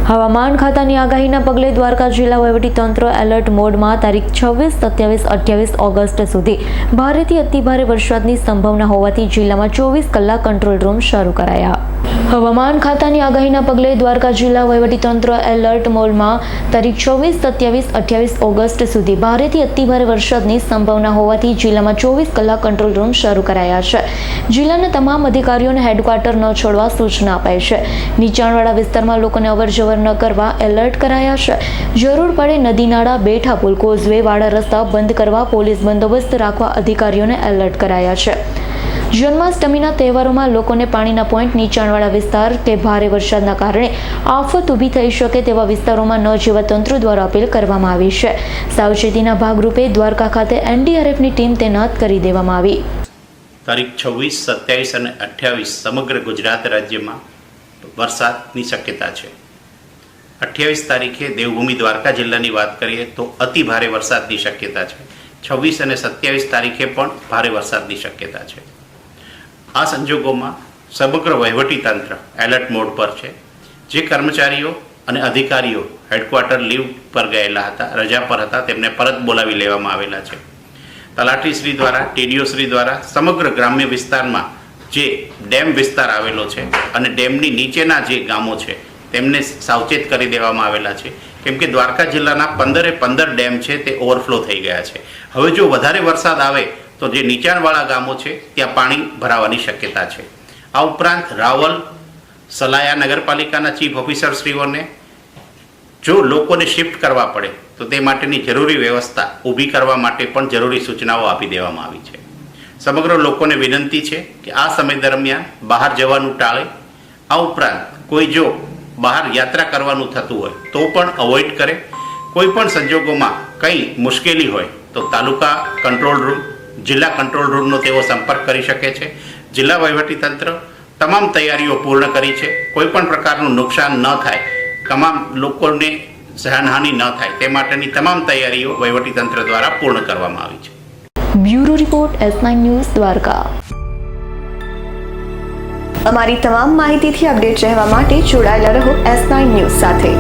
હવામાન ખાતાની આગાહીના પગલે દ્વારકા જિલ્લા વહીવટીતંત્ર એલર્ટ મોડમાં તારીખ 26, 27, 28 ઓગસ્ટ સુધી ભારેથી અતિભારે વરસાદની સંભાવના હોવાથી જિલ્લામાં 24 કલાક કંટ્રોલ રૂમ શરૂ કરાયા. હવામાન ખાતાની આગાહીના પગલે દ્વારકા જિલ્લા વહીવટીતંત્ર એલર્ટ મોડમાં તારીખ 26, 27, 28 ઓગસ્ટ સુધી ભારેથી અતિભારે વરસાદની સંભાવના હોવાથી જિલ્લામાં 24 કલાક કંટ્રોલ રૂમ શરૂ કરાયા છે. જિલ્લાના તમામ અધિકારીઓને હેડક્વાર્ટર ન છોડવા સૂચના અપાઈ છે. નીચાણવાળા વિસ્તારમાં લોકોને અવરજવર ન કરવા એલર્ટ કરાયા છે. જરૂર પડે નદી નાળા, બેઠા પુલ, કોઝવે, વાડા રસ્તા બંધ કરવા પોલીસ બંદોબસ્ત રાખવા અધિકારીઓને એલર્ટ કરાયા છે. જન્માષ્ટમીના તહેવારોમાં લોકોને પાણીના પોઈન્ટ, નીચાણવાળા વિસ્તાર કે ભારે વરસાદના કારણે આફત ઊભી થઈ શકે તેવા વિસ્તારોમાં ન જવા તંત્ર દ્વારા અપીલ કરવામાં આવી છે. સાવચેતીના ભાગરૂપે દ્વારકા ખાતે એનડીઆરએફની ટીમ તૈનાત કરી દેવામાં આવી. તારીખ 26, 27 અને 28 સમગ્ર ગુજરાત રાજ્યમાં વરસાદની શક્યતા છે. 28 તારીખે દેવભૂમિ દ્વારકા જિલ્લાની વાત કરીએ તો અતિ ભારે વરસાદની શક્યતા છે. 26 અને 27 તારીખે પણ ભારે વરસાદની શક્યતા છે. આ સંજોગોમાં સમગ્ર વહીવટીતંત્ર એલર્ટ મોડ પર છે. જે કર્મચારીઓ અને અધિકારીઓ હેડક્વાર્ટર લીવ પર ગયેલા હતા, રજા પર હતા, તેમને પરત બોલાવી લેવામાં આવેલા છે. તલાટીશ્રી દ્વારા, ટીડીઓશ્રી દ્વારા સમગ્ર ગ્રામ્ય વિસ્તારમાં જે ડેમ વિસ્તાર આવેલો છે અને ડેમની નીચેના જે ગામો છે તેમને સાવચેત કરી દેવામાં આવેલા છે. કેમ કે દ્વારકા જિલ્લાના 15 ડેમ છે તે ઓવરફ્લો થઈ ગયા છે. હવે જો વધારે વરસાદ આવે તો જે નીચાણવાળા ગામો છે ત્યાં પાણી ભરાવાની શક્યતા છે. આ ઉપરાંત રાવલ, સલાયા નગરપાલિકાના ચીફ ઓફિસરશ્રીઓને જો લોકોને શિફ્ટ કરવા પડે તો તે માટેની જરૂરી વ્યવસ્થા ઊભી કરવા માટે પણ જરૂરી સૂચનાઓ આપી દેવામાં આવી છે. સમગ્ર લોકોને વિનંતી છે કે આ સમય દરમિયાન બહાર જવાનું ટાળે. આ ઉપરાંત કોઈ જો બહાર યાત્રા કરવાનું થતું હોય તો પણ અવોઇડ કરે. કોઈ પણ સંજોગોમાં કંઈ મુશ્કેલી હોય તો તાલુકા કંટ્રોલ રૂમ, જિલ્લા કંટ્રોલ રૂમનો તેઓ સંપર્ક કરી શકે છે. જિલ્લા વહીવટીતંત્ર તમામ તૈયારીઓ પૂર્ણ કરી છે. કોઈ પણ પ્રકારનું નુકસાન ન થાય, તમામ લોકોને જાનહાનિ ન થાય તે માટેની તમામ તૈયારીઓ વહીવટીતંત્ર દ્વારા પૂર્ણ કરવામાં આવી છે. Bureau report S9 news Dwarka. અમારી તમામ માહિતીથી અપડેટ રહેવા માટે જોડાયેલા રહો S9 ન્યૂઝ સાથે.